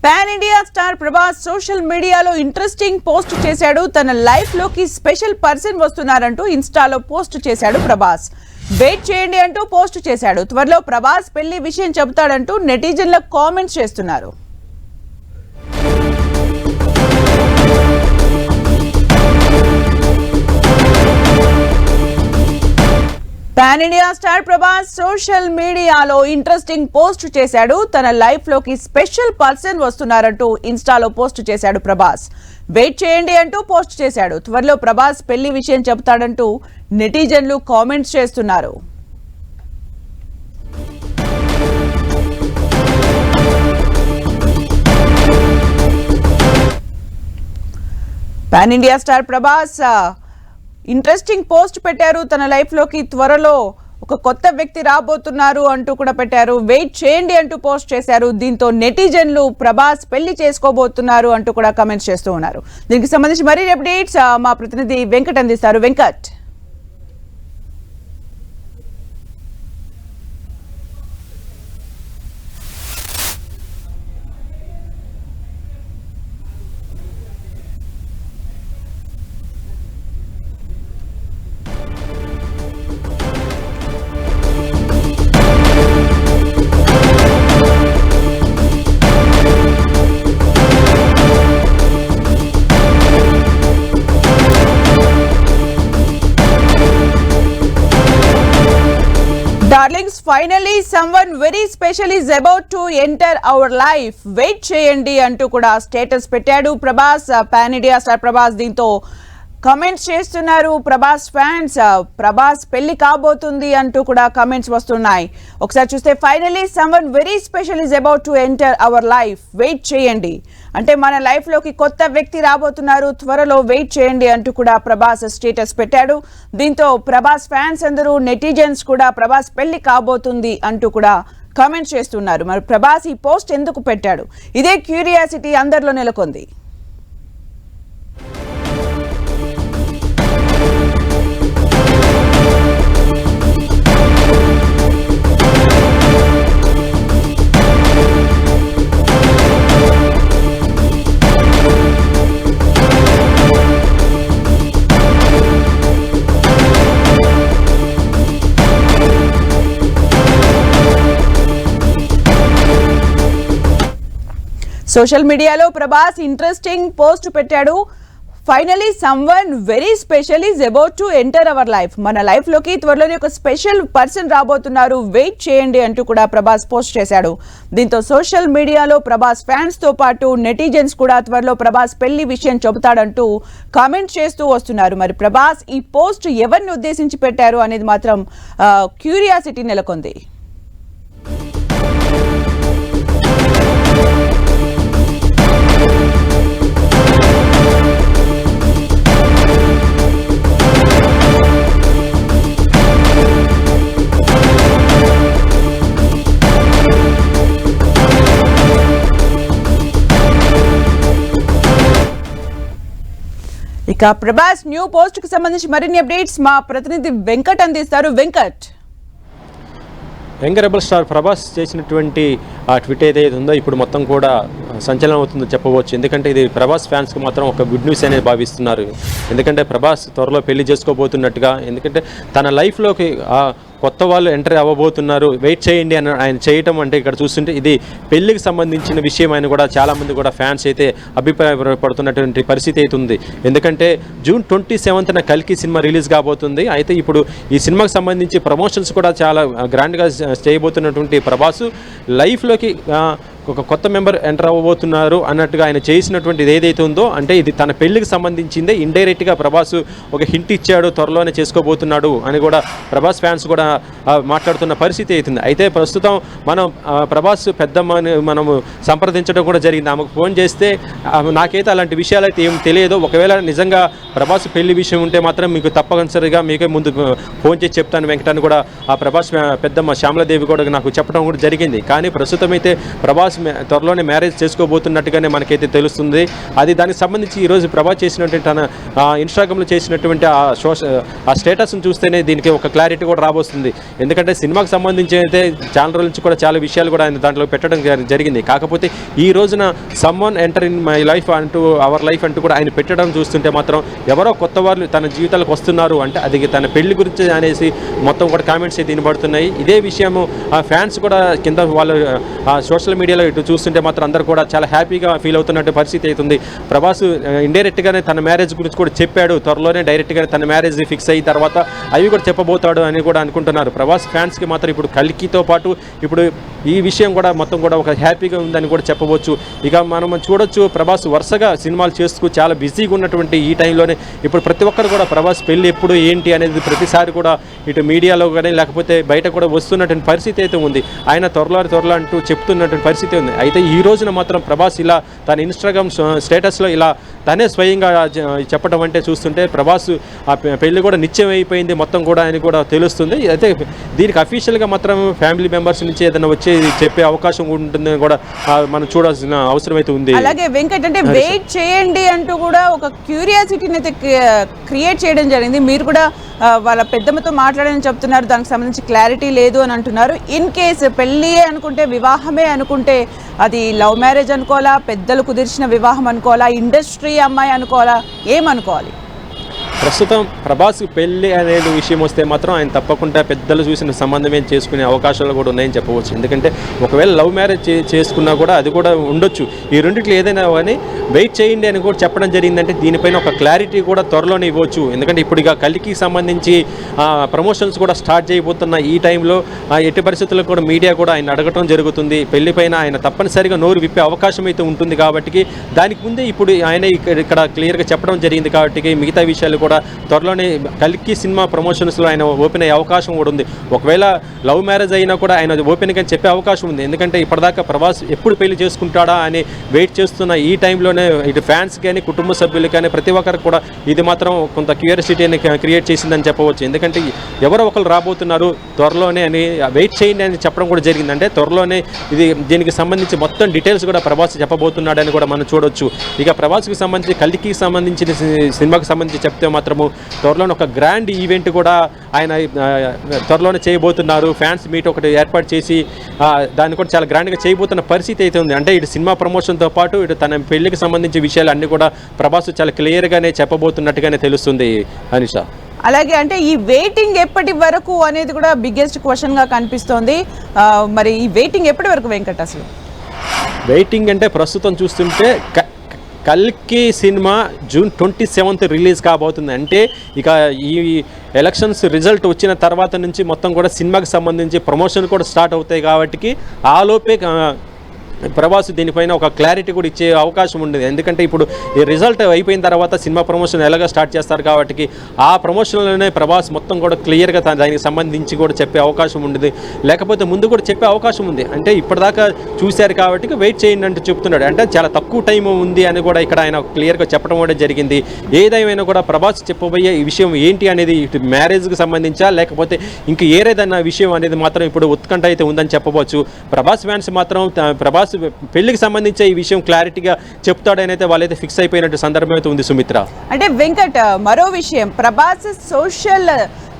Pan India star Prabhas social మీడియాలో interesting post చేశాడు. తన లైఫ్ లోకి స్పెషల్ పర్సన్ వస్తున్నారంటూ ఇన్స్టాలో పోస్ట్ చేశాడు ప్రభాస్. వెయిట్ చేయండి అంటూ పోస్ట్ చేశాడు. త్వరలో ప్రభాస్ పెళ్లి విషయం చెబుతాడంటూ నెటిజన్లు కామెంట్స్ చేస్తున్నారు. Pan India star Prabhas social మీడియాలో ఇంట్రెస్టింగ్ పోస్ట్ చేశాడు. తన లైఫ్ లోకి స్పెషల్ పర్సన్ వస్తున్నారంటూ ఇన్స్టాలో పోస్ట్ చేశాడు ప్రభాస్. వెయిట్ చేయండి అంటూ పోస్ట్ చేశాడు. త్వరలో ప్రభాస్ పెళ్లి విషయం చెబుతాడంటూ నెటిజన్లు కామెంట్స్ చేస్తున్నారు. Pan India star Prabhas interesting post పెట్టారు. తన లైఫ్ లోకి త్వరలో ఒక కొత్త వ్యక్తి రాబోతున్నారు అంటూ కూడా పెట్టారు. వెయిట్ చేయండి అంటూ పోస్ట్ చేశారు. దీంతో నెటిజన్లు ప్రభాస్ పెళ్లి చేసుకోబోతున్నారు అంటూ కూడా కామెంట్స్ చేస్తూ ఉన్నారు. దీనికి సంబంధించి మరిన్ని అప్డేట్స్ మా ప్రతినిధి వెంకట్ అందిస్తారు. Venkat, Darlings, finally someone very special is about to enter our life. Wait చేయండి అంటూ కూడా స్టేటస్ పెట్టాడు Prabhas. Pan India star Prabhas దీంతో కామెంట్స్ చేస్తున్నారు ప్రభాస్ ఫ్యాన్స్. ప్రభాస్ పెళ్లి కాబోతుంది అంటూ కూడా కామెంట్స్ వస్తున్నాయి. ఒకసారి చూస్తే finally someone very special is about to enter our life. Wait చేయండి అంటే మన లైఫ్ లోకి కొత్త వ్యక్తి రాబోతున్నారు, త్వరలో వెయిట్ చేయండి అంటూ కూడా ప్రభాస్ స్టేటస్ పెట్టాడు. దీంతో ప్రభాస్ ఫ్యాన్స్ అందరూ నెటిజన్స్ కూడా ప్రభాస్ పెళ్లి కాబోతుంది అంటూ కూడా కామెంట్స్ చేస్తున్నారు. మరి ప్రభాస్ ఈ పోస్ట్ ఎందుకు పెట్టాడు? ఇదే క్యూరియాసిటీ అందరిలో నెలకొంది. సోషల్ మీడియాలో ప్రభాస్ ఇంట్రెస్టింగ్ పోస్ట్ పెట్టాడు. Finally someone very special is about to enter our life. మన లైఫ్ లోకి త్వరలోనే ఒక స్పెషల్ పర్సన్ రాబోతున్నారు, వెయిట్ చేయండి అంటూ కూడా ప్రభాస్ పోస్ట్ చేశాడు. దీంతో సోషల్ మీడియాలో ప్రభాస్ ఫ్యాన్స్ తో పాటు నెటిజన్స్ కూడా త్వరలో ప్రభాస్ పెళ్లి విషయం చెబుతాడంటూ కామెంట్ చేస్తూ వస్తున్నారు. మరి ప్రభాస్ ఈ పోస్ట్ ఎవరిని ఉద్దేశించి పెట్టారు అనేది మాత్రం క్యూరియాసిటీ నెలకొంది. ఇక ప్రభాస్ న్యూ పోస్ట్ కు సంబంధించి మరిన్ని అప్డేట్స్ మా ప్రతినిధి వెంకట్ అందిస్తారు. Venkat, young rebel star Prabhas చేసినటువంటి ఆ ట్వీట్ ఏదైతే ఉందో ఇప్పుడు మొత్తం కూడా సంచలనం అవుతుందో చెప్పవచ్చు. ఎందుకంటే ఇది ప్రభాస్ ఫ్యాన్స్కి మాత్రం ఒక గుడ్ న్యూస్ అనేది భావిస్తున్నారు. ఎందుకంటే ప్రభాస్ త్వరలో పెళ్లి చేసుకోబోతున్నట్టుగా, ఎందుకంటే తన లైఫ్లోకి కొత్త వాళ్ళు ఎంటర్ అవ్వబోతున్నారు, వెయిట్ చేయండి అని ఆయన చేయటం అంటే ఇక్కడ చూస్తుంటే ఇది పెళ్లికి సంబంధించిన విషయం అని కూడా చాలామంది కూడా ఫ్యాన్స్ అయితే అభిప్రాయపడుతున్నటువంటి పరిస్థితి అయితే ఉంది. ఎందుకంటే జూన్ 27న కల్కి సినిమా రిలీజ్ కాబోతుంది. అయితే ఇప్పుడు ఈ సినిమాకి సంబంధించి ప్రమోషన్స్ కూడా చాలా గ్రాండ్గా చేయబోతున్నటువంటి ప్రభాస్ లైఫ్లోకి ఒక కొత్త మెంబర్ ఎంటర్ అవ్వబోతున్నారు అన్నట్టుగా ఆయన చేసినటువంటిది ఏదైతే ఉందో, అంటే ఇది తన పెళ్లికి సంబంధించిందే. ఇండైరెక్ట్గా ప్రభాస్ ఒక హింట్ ఇచ్చాడు, త్వరలోనే చేసుకోబోతున్నాడు అని కూడా ప్రభాస్ ఫ్యాన్స్ కూడా మాట్లాడుతున్న పరిస్థితి అవుతుంది. అయితే ప్రస్తుతం మనం ప్రభాస్ పెద్దమ్మని మనము సంప్రదించడం కూడా జరిగింది. ఆమెకు ఫోన్ చేస్తే నాకైతే అలాంటి విషయాలు అయితే ఏం తెలియదు, ఒకవేళ నిజంగా ప్రభాస్ పెళ్లి విషయం ఉంటే మాత్రం మీకు తప్పనిసరిగా మీకే ముందు ఫోన్ చేసి చెప్తాను వెంకటాన్ని కూడా ఆ ప్రభాస్ పెద్దమ్మ శ్యామలాదేవి కూడా నాకు చెప్పడం కూడా జరిగింది. కానీ ప్రస్తుతం అయితే ప్రభాస్ త్వరలోనే మ్యారేజ్ చేసుకోబోతున్నట్టుగానే మనకైతే తెలుస్తుంది. అది దానికి సంబంధించి ఈరోజు ప్రభాస్ చేసినటువంటి తన ఇన్స్టాగ్రామ్లో చేసినటువంటి ఆ స్టేటస్ని చూస్తేనే దీనికి ఒక క్లారిటీ కూడా రాబోతుంది. ఎందుకంటే సినిమాకి సంబంధించి అయితే చాలా రోజుల నుంచి కూడా చాలా విషయాలు కూడా ఆయన దాంట్లో పెట్టడం జరిగింది. కాకపోతే ఈ రోజున someone enter in my life అంటూ అవర్ లైఫ్ అంటూ కూడా ఆయన పెట్టడం చూస్తుంటే మాత్రం ఎవరో కొత్త వాళ్ళు తన జీవితాలకు వస్తున్నారు అంటే అది తన పెళ్లి గురించి అనేసి మొత్తం కూడా కామెంట్స్ అయితే వినబడుతున్నాయి. ఇదే విషయము ఆ ఫ్యాన్స్ కూడా కింద వాళ్ళు సోషల్ మీడియాలో ఇటు చూస్తుంటే మాత్రం అందరూ కూడా చాలా హ్యాపీగా ఫీల్ అవుతున్నట్టు పరిస్థితి అవుతుంది. ప్రభాస్ ఇండైరెక్ట్గానే తన మ్యారేజ్ గురించి కూడా చెప్పాడు. త్వరలోనే డైరెక్ట్గానే తన మ్యారేజ్ ఫిక్స్ అయిన తర్వాత అవి కూడా చెప్పబోతాడు అని కూడా అనుకుంటున్నారు. ప్రభాస్ ఫ్యాన్స్కి మాత్రం ఇప్పుడు కల్కితో పాటు ఇప్పుడు ఈ విషయం కూడా మొత్తం కూడా ఒక హ్యాపీగా ఉందని కూడా చెప్పవచ్చు. ఇక మనం చూడొచ్చు ప్రభాస్ వరుసగా సినిమాలు చేస్తూ చాలా బిజీగా ఉన్నటువంటి ఈ టైంలోనే ఇప్పుడు ప్రతి ఒక్కరు కూడా ప్రభాస్ పెళ్ళి ఎప్పుడు ఏంటి అనేది ప్రతిసారి కూడా ఇటు మీడియాలో కానీ లేకపోతే బయట కూడా వస్తున్నటువంటి పరిస్థితి అయితే ఉంది. ఆయన త్వరలో అంటూ చెప్తున్నటువంటి పరిస్థితి ఉంది. అయితే ఈ రోజున మాత్రం ప్రభాస్ ఇలా తన ఇన్స్టాగ్రామ్ స్టేటస్లో ఇలా తనే స్వయంగా చెప్పడం అంటే చూస్తుంటే ప్రభాస్ ఆ పెళ్లి కూడా నిశ్చయం అయిపోయింది మొత్తం కూడా అని కూడా తెలుస్తుంది. అయితే దీనికి అఫీషియల్గా మాత్రం ఫ్యామిలీ మెంబర్స్ నుంచి ఏదైనా వచ్చి చెప్పే అవకాశం ఉంటుందని కూడా మనం చూడాల్సిన అవసరం అయితే ఉంది. అలాగే వెంకట్ అంటే వెయిట్ చేయండి అంటూ కూడా ఒక క్యూరియాసిటీని అయితే క్రియేట్ చేయడం జరిగింది. మీరు కూడా వాళ్ళ పెద్దమ్మతో మాట్లాడని చెప్తున్నారు, దానికి సంబంధించి క్లారిటీ లేదు అని అంటున్నారు. ఇన్ కేసు పెళ్ళియే అనుకుంటే వివాహమే అనుకుంటే అది లవ్ మ్యారేజ్ అనుకోవాలా, పెద్దలు కుదిర్చిన వివాహం అనుకోవాలా, ఇండస్ట్రీ అమ్మాయి అనుకోవాలా, ఏమనుకోవాలి? ప్రస్తుతం ప్రభాస్ పెళ్ళి అనేది విషయం వస్తే మాత్రం ఆయన తప్పకుండా పెద్దలు చూసిన సంబంధమే చేసుకునే అవకాశాలు కూడా ఉన్నాయని చెప్పవచ్చు. ఎందుకంటే ఒకవేళ లవ్ మ్యారేజ్ చేసుకున్నా కూడా అది కూడా ఉండొచ్చు. ఈ రెండిట్లో ఏదైనా కానీ వెయిట్ చేయండి అని కూడా చెప్పడం జరిగిందంటే దీనిపైన ఒక క్లారిటీ కూడా త్వరలోనే ఇవ్వచ్చు. ఎందుకంటే ఇప్పుడు ఇక కలికి సంబంధించి ప్రమోషన్స్ కూడా స్టార్ట్ చేయబోతున్న ఈ టైంలో ఎట్టి పరిస్థితుల్లో కూడా మీడియా కూడా ఆయన అడగటం జరుగుతుంది. పెళ్లిపైన ఆయన తప్పనిసరిగా నోరు విప్పే అవకాశం అయితే ఉంటుంది. కాబట్టి దానికి ముందే ఇప్పుడు ఆయన ఇక్కడ క్లియర్గా చెప్పడం జరిగింది. కాబట్టి మిగతా విషయాలు కూడా త్వరలోనే కల్కి సినిమా ప్రమోషన్స్లో ఆయన ఓపెన్ అయ్యే అవకాశం కూడా ఉంది. ఒకవేళ లవ్ మ్యారేజ్ అయినా కూడా ఆయన ఓపెన్గా చెప్పే అవకాశం ఉంది. ఎందుకంటే ఇప్పటిదాకా ప్రభాస్ ఎప్పుడు పెళ్లి చేసుకుంటాడా అని వెయిట్ చేస్తున్న ఈ టైంలోనే ఇటు ఫ్యాన్స్ కానీ కుటుంబ సభ్యులు కానీ ప్రతి ఒక్కరికి కూడా ఇది మాత్రం కొంత క్యూరియాసిటీని క్రియేట్ చేసిందని చెప్పవచ్చు. ఎందుకంటే ఎవరో ఒకరు రాబోతున్నారు త్వరలోనే అని వెయిట్ చేయండి అని చెప్పడం కూడా జరిగింది. అంటే త్వరలోనే దీనికి సంబంధించి మొత్తం డీటెయిల్స్ కూడా ప్రభాస్ చెప్పబోతున్నాడని కూడా మనం చూడొచ్చు. ఇక ప్రభాస్కి సంబంధించి కల్కి సంబంధించిన సినిమాకి సంబంధించి చెప్తే మాత్రము త్వరలోనే ఒక గ్రాండ్ ఈవెంట్ కూడా ఆయన త్వరలోనే చేయబోతున్నారు. ఫ్యాన్స్ మీట్ ఒకటి ఏర్పాటు చేసి దాన్ని కూడా చాలా గ్రాండ్గా చేయబోతున్న పరిస్థితి అయితే ఉంది. అంటే ఇటు సినిమా ప్రమోషన్తో పాటు ఇటు తన పెళ్లికి సంబంధించిన విషయాలు అన్నీ కూడా ప్రభాస్ చాలా క్లియర్గానే చెప్పబోతున్నట్టుగానే తెలుస్తుంది అనిషా. అలాగే అంటే ఈ వెయిటింగ్ ఎప్పటి వరకు అనేది కూడా బిగ్గెస్ట్ క్వశ్చన్గా కనిపిస్తోంది. మరి ఈ వెయిటింగ్ ఎప్పటి వరకు వెంకట్? అసలు వెయిటింగ్ అంటే ప్రస్తుతం చూస్తుంటే కల్కి సినిమా జూన్ 27th రిలీజ్ కాబోతుంది. అంటే ఇక ఈ ఎలక్షన్స్ రిజల్ట్ వచ్చిన తర్వాత నుంచి మొత్తం కూడా సినిమాకి సంబంధించి ప్రమోషన్ కూడా స్టార్ట్ అవుతాయి. కాబట్టి ఆలోపే ప్రభాస్ దీనిపైన ఒక క్లారిటీ కూడా ఇచ్చే అవకాశం ఉండేది. ఎందుకంటే ఇప్పుడు ఈ రిజల్ట్ అయిపోయిన తర్వాత సినిమా ప్రమోషన్ ఎలాగ స్టార్ట్ చేస్తారు కాబట్టి ఆ ప్రమోషన్లోనే ప్రభాస్ మొత్తం కూడా క్లియర్గా దానికి సంబంధించి కూడా చెప్పే అవకాశం ఉండేది. లేకపోతే ముందు కూడా చెప్పే అవకాశం ఉంది. అంటే ఇప్పటిదాకా చూశారు కాబట్టి వెయిట్ చేయండి అంటూ చెప్తున్నాడు. అంటే చాలా తక్కువ టైం ఉంది అని కూడా ఇక్కడ ఆయన క్లియర్గా చెప్పడం కూడా జరిగింది. ఏదైనా కూడా ప్రభాస్ చెప్పబోయే ఈ విషయం ఏంటి అనేది ఇటు మ్యారేజ్కి సంబంధించా లేకపోతే ఇంక ఏదైనా విషయం అనేది మాత్రం ఇప్పుడు ఉత్కంఠ అయితే ఉందని చెప్పవచ్చు. ప్రభాస్ ఫ్యాన్స్ మాత్రం ప్రభాస్ పెళ్లికి సంబంధించి ఈ విషయం క్లారిటీగా చెప్తాడని అయితే వాళ్ళైతే ఫిక్స్ అయిపోయినట్టు సందర్భం అయితే ఉంది సుమిత్ర. అంటే వెంకట్ మరో విషయం, ప్రభాస్ సోషల్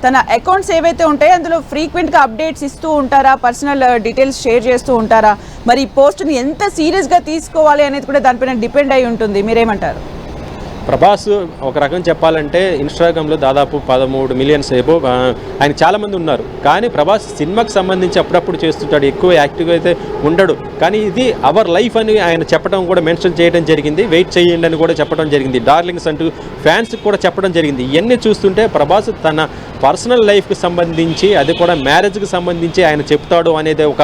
తన అకౌంట్స్ ఏవైతే ఉంటాయో అందులో ఫ్రీక్వెంట్గా అప్డేట్స్ ఇస్తూ ఉంటారా, పర్సనల్ డీటెయిల్స్ షేర్ చేస్తూ ఉంటారా? మరి ఈ పోస్ట్ని ఎంత సీరియస్గా తీసుకోవాలి అనేది కూడా దానిపైన డిపెండ్ అయి ఉంటుంది. మీరేమంటారు? ప్రభాస్ ఒక రకం చెప్పాలంటే ఇన్స్టాగ్రామ్లో దాదాపు 13 మిలియన్స్ ఏబో ఆయన చాలామంది ఉన్నారు. కానీ ప్రభాస్ సినిమాకి సంబంధించి అప్పుడప్పుడు చేస్తుంటాడు, ఎక్కువ యాక్టివ్గా అయితే ఉండడు. కానీ ఇది అవర్ లైఫ్ అని ఆయన చెప్పడం కూడా మెన్షన్ చేయడం జరిగింది. వెయిట్ చేయండి అని కూడా చెప్పడం జరిగింది. డార్లింగ్స్ అంటూ ఫ్యాన్స్కి కూడా చెప్పడం జరిగింది. ఇవన్నీ చూస్తుంటే ప్రభాస్ తన పర్సనల్ లైఫ్కి సంబంధించి అది కూడా మ్యారేజ్కి సంబంధించి ఆయన చెప్తాడు అనేది ఒక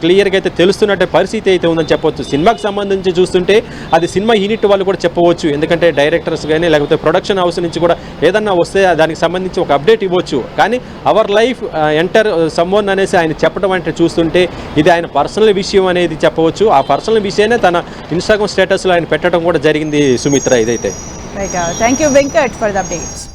క్లియర్గా అయితే తెలుస్తున్నట్టే పరిస్థితి అయితే ఉందని చెప్పవచ్చు. సినిమాకి సంబంధించి చూస్తుంటే అది సినిమా యూనిట్ వాళ్ళు కూడా చెప్పవచ్చు. ఎందుకంటే డైరెక్టర్స్ కానీ లేకపోతే ప్రొడక్షన్ హౌస్ నుంచి కూడా ఏదన్నా వస్తే దానికి సంబంధించి ఒక అప్డేట్ ఇవ్వచ్చు. కానీ అవర్ లైఫ్ ఎంటర్ సమ్వన్ అనేసి ఆయన చెప్పడం అంటే చూస్తుంటే ఇది ఆయన పర్సనల్ విషయం అనేది చెప్పవచ్చు. ఆ పర్సనల్ విషయాన్ని తన ఇన్స్టాగ్రామ్ స్టేటస్లో ఆయన పెట్టడం కూడా జరిగింది సుమిత్ర. ఇదైతే right. Thank you Venkat for the updates.